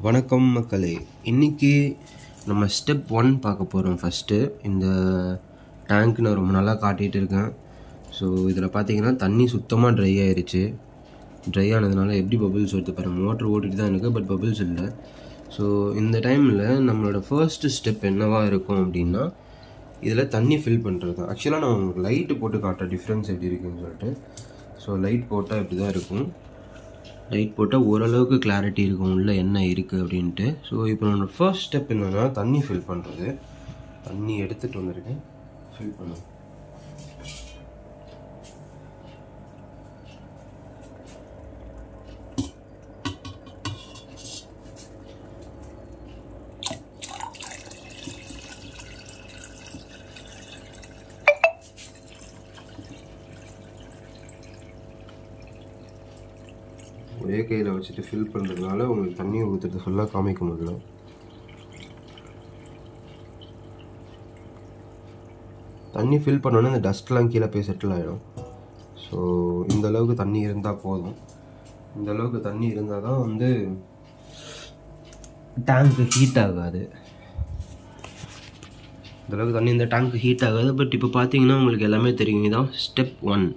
வணக்கம் மக்களே. இன்றைக்கி நம்ம ஸ்டெப் 1 பார்க்க போகிறோம். ஃபஸ்ட்டு இந்த டேங்க் நான் ரொம்ப நாளாக காட்டிகிட்டு இருக்கேன். ஸோ இதில் பார்த்தீங்கன்னா தண்ணி சுத்தமாக ட்ரை ஆயிடுச்சு. ட்ரை ஆனதுனால எப்படி பபிள்ஸ் வருது பாருங்கள். மோட்ரு ஓட்டிகிட்டு தான் இருக்குது, பட் பபிள்ஸ் இல்லை. ஸோ இந்த டைமில் நம்மளோட ஃபர்ஸ்ட் ஸ்டெப் என்னவாக இருக்கும் அப்படின்னா, இதில் தண்ணி ஃபில் பண்ணுறது தான். ஆக்சுவலாக நான் உங்களுக்கு லைட்டு போட்டு காட்டுறேன் டிஃப்ரென்ஸ் எப்படி இருக்குதுன்னு சொல்லிட்டு. ஸோ லைட் போட்டால் இப்படி தான் இருக்கும். லைட் போட்டால் ஓரளவுக்கு கிளாரிட்டி இருக்கும் உள்ளே என்ன இருக்குது அப்படின்ட்டு. ஸோ இப்போ நம்மளோட ஃபர்ஸ்ட் ஸ்டெப் என்னென்னா தண்ணி ஃபில் பண்ணுறது. தண்ணி எடுத்துகிட்டு வந்திருக்கேன், ஃபில் பண்ணுவேன். ஒரே கையில் வச்சுட்டு ஃபில் பண்ணுறதுனால உங்களுக்கு தண்ணி ஊற்றுறது ஃபுல்லாக காமிக்க முடியல. தண்ணி ஃபில் பண்ணோன்னே இந்த டஸ்ட்லாம் கீழே போய் செட்டில் ஆகிடும். ஸோ இந்தளவுக்கு தண்ணி இருந்தால் போதும். இந்தளவுக்கு தண்ணி இருந்தால் தான் வந்து டேங்க்கு ஹீட் ஆகாது. இந்தளவுக்கு தண்ணி இந்த டேங்க்கு ஹீட் ஆகாது. பட் இப்போ பார்த்தீங்கன்னா உங்களுக்கு எல்லாமே தெரியும். இதுதான் ஸ்டெப் 1.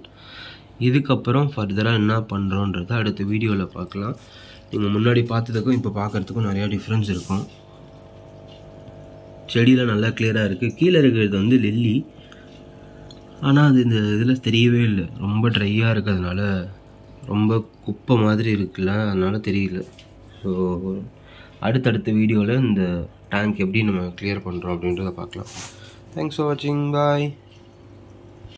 இதுக்கப்புறம் ஃபர்தராக என்ன பண்ணுறோன்றதை அடுத்த வீடியோவில் பார்க்கலாம். நீங்கள் முன்னாடி பார்த்ததுக்கும் இப்போ பார்க்குறதுக்கும் நிறையா டிஃப்ரென்ஸ் இருக்கும். செடியில் நல்லா கிளியராக இருக்குது. கீழே இருக்கிறது வந்து லில்லி, ஆனால் அது இந்த இதில் தெரியவே இல்லை. ரொம்ப ட்ரையாக இருக்கிறதுனால ரொம்ப குப்பை மாதிரி இருக்குல்ல, அதனால் தெரியல. ஸோ அடுத்தடுத்த வீடியோவில் இந்த டேங்க் எப்படி நம்ம கிளியர் பண்ணுறோம் அப்படின்றத பார்க்கலாம். தேங்க்ஸ் ஃபார் வாட்சிங். பாய்.